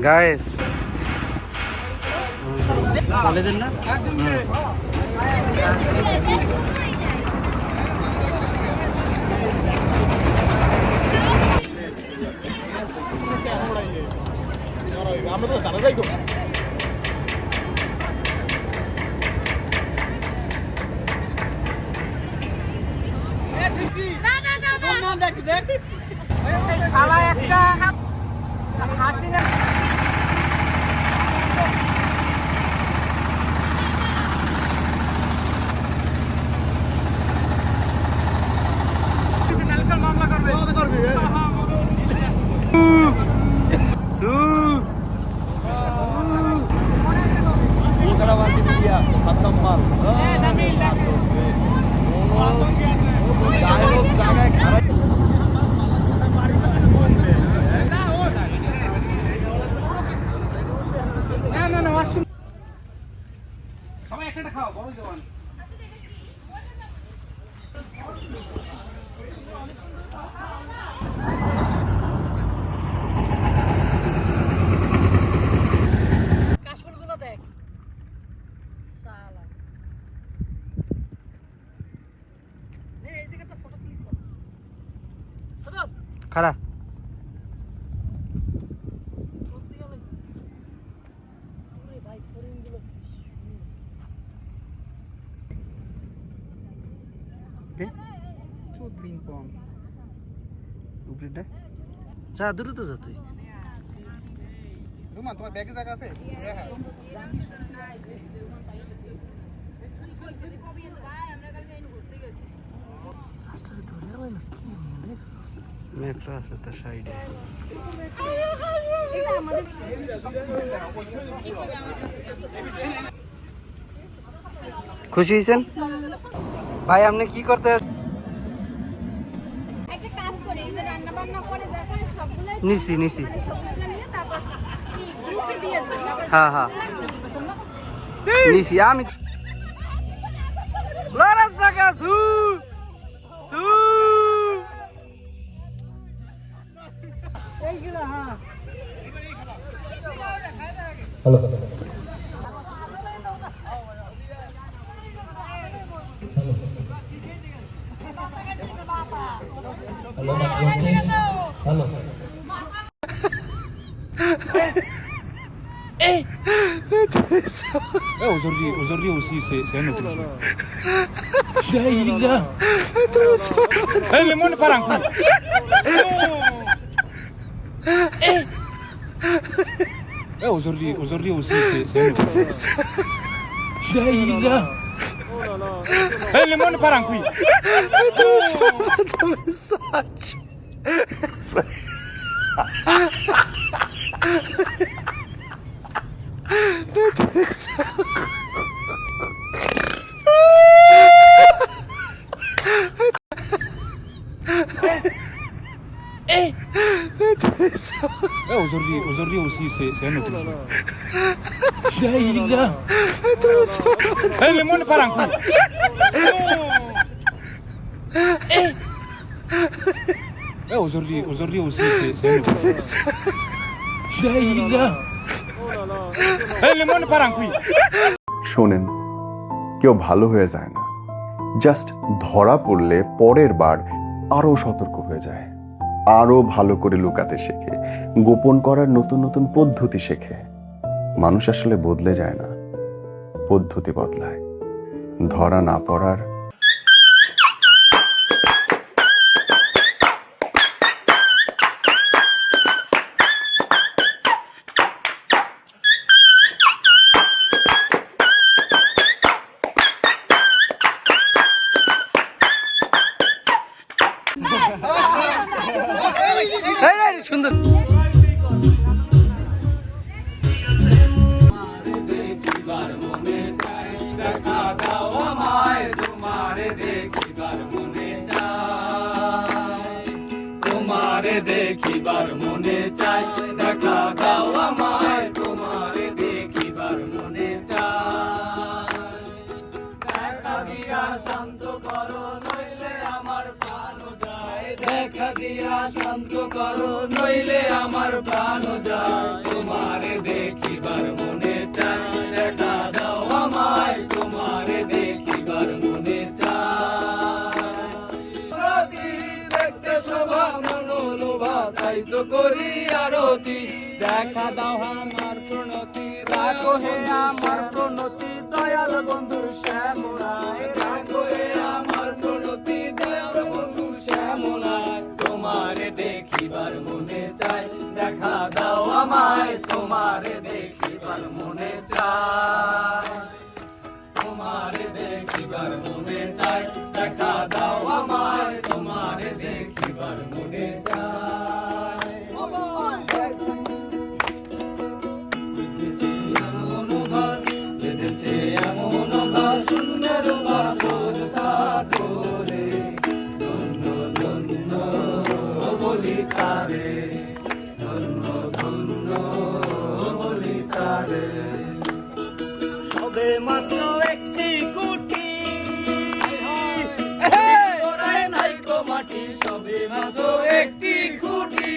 Guys বলে দেন না আমরা তো দাঁড়া যাই তো শালা একটা হাসিনা মামলা করবে সবাই একটা খাও বড় জওয়ান কাশফুলগুলো দেখ শালা নে এই জায়গাটা ফটো ক্লিক কর দাদা খারা বসতে গেল ওরে ভাই ফরিনগুলো দে চুদলিং পম উপরে দে যা দূরে তো যা তুই রুমান তোমার ব্যাগে জায়গা আছে হ্যাঁ রাস্তায় ধরে আলো না কি দেখছস মেট্রো আছে তো সাইডে খুশি হয়েছেন ভাই আপনি কি করতে একটা কাজ করে এই যে রান্না বান্না করে যখন সবগুলো নিছি নিছি মানে সবগুলো নিয়ে তারপর কি গ্রুপে দিয়ে দেব তারপর হ্যাঁ হ্যাঁ নিছি আমি লরাস টাকা সু সু এইগুলো হ্যাঁ hello hello Aujourd'hui aussi, c'est un autre jeu. Là. Le monde part en couille. Aujourd'hui aussi, c'est un autre jeu. Là. Le monde part en couille. Aujourd'hui aussi, c'est un autre jeu. Là. Le monde part en couille. Aujourd'hui aussi, c'est un autre jeu. Là. Le monde part en couille. শোনেন, কেউ ভালো হয়ে যায় না, just ধরা পড়লে পরের বার আরো সতর্ক হয়ে যায়, আরো ভালো করে লুকাতে শেখে, গোপন করার নতুন নতুন পদ্ধতি শেখে। মানুষ আসলে বদলে যায় না, পদ্ধতি বদলায়। ধরা না পড়ার সুন্দর তোমারে দেখিবার মনে চাই, দেখা দাও আমায় তোমারে দেখিবার মনে চাই। দেখা দিয়া শান্ত করো নইলে আমার প্রাণ যায়। দেখা দিয়া শান্ত করো, নইলে আমার প্রাণ যায়। তোমারে দেখিবার মনে চায়, দেখা দাও আমায়, তোমারে দেখিবার মনে চায়। প্রতি দেখতে শোভা মনোলোভা, তাই তো করি আরতি। দেখা দাও আমার প্রণতি, রাখো হে আমার প্রণতি, দয়াল বন্ধুর শ্যামলায়। রাখো হে আমার প্রণতি, দয়াল বন্ধুর শ্যামলায়। তোমারে দেখিবার মনে চায়, দেখা দাও আমায়, তোমারে দেখিবার মনে চায়। তোমারে দেখিবার মনে চায়, দেখা দাও আমায়, তোমারে দেখিবার মনে চায়। বেঁধেছে এমন ঘর, বেঁধেছে এমন ঘর, সুন্দর বাসর করে। ধন্য ধন্য বলি তারে, ধন্য ধন্য বলি তারে। সবে মাত্র একটি কুটি, গোড়ায় নাই গো মাটি, সবে মাত্র একটি খুঁটি।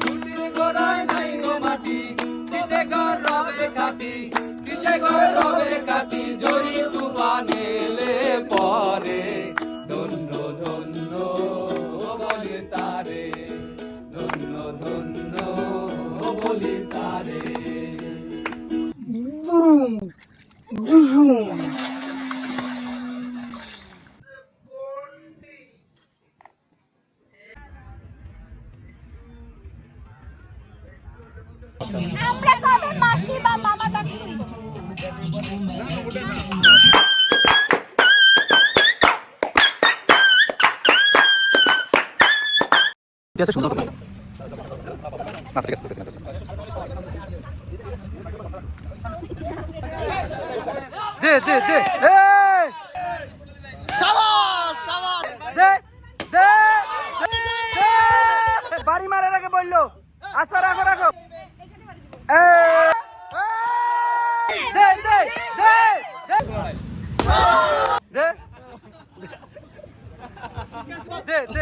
খুঁটির গোড়ায় নাই গো মাটি, কিসে ঘর রবে কাটি, কিসে ঘর রবে কাটি, ঝড়ি তুফান এলে পরে। ধন্য ধন্য বলি তারে, ধন্য ধন্য বলি তারে। আমরা কবে মাসি বা মামা ডাক শুনবো? দে দে দে এই শাবাশ শাবাশ দে দে বাড়ি মারার আগে বললো আশা রাখো রাখো এই দে দে দে দে দে দে দে দে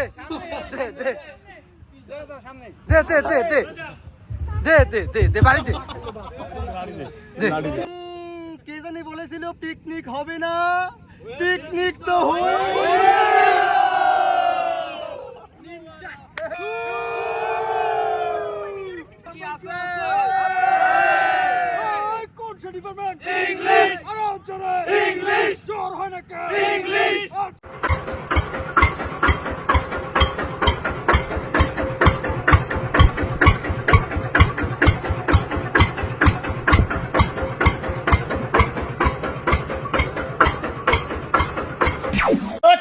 দে দে দে দে দে দে দে দে বাড়ি দে দে কে জানি বলেছিল পিকনিক হবে না, পিকনিক তো কোন সে ডিপার্টমেন্ট? ইংলিশ। আরো জোরে ইংলিশ। জোর হয় না কে? ইংলিশ।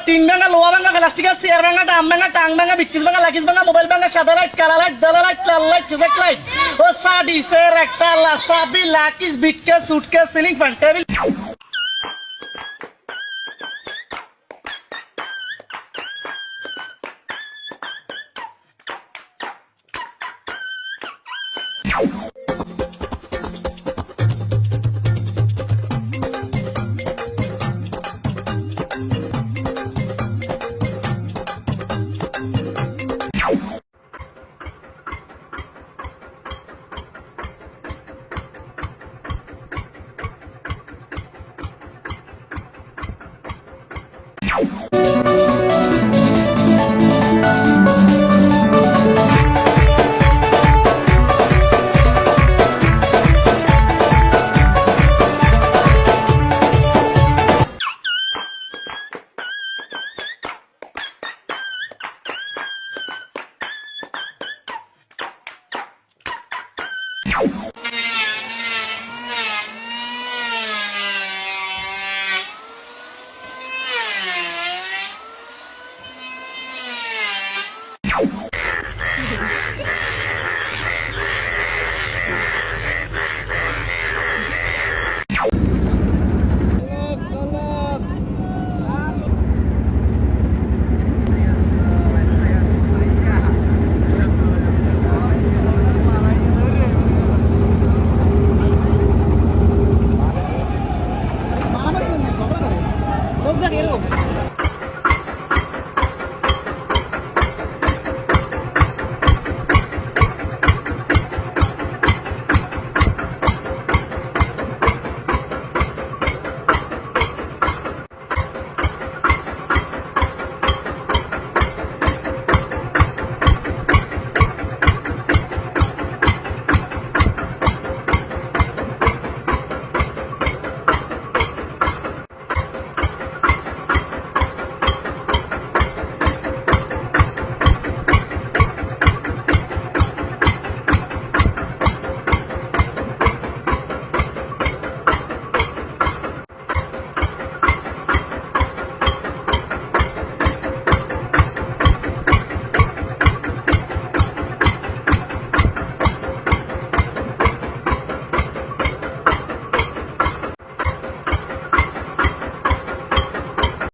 টিন ভাঙা, লোহা ভাঙা, প্লাস্টিকের চেয়ার ভাঙা, ডাম ভাঙা, টাং ভাঙা, বিটকিস ভাঙা, লাকিস ভাঙা, মোবাইল ভাঙা, সাদা লাইট, কালা লাইট, দালা লাইট, লাল লাইট, চেক লাইট, ও সাডিসের একটা লাস্তা, লাকিস, বিটকেস, সুটকেস, সিলিং ফ্যান টেবিল।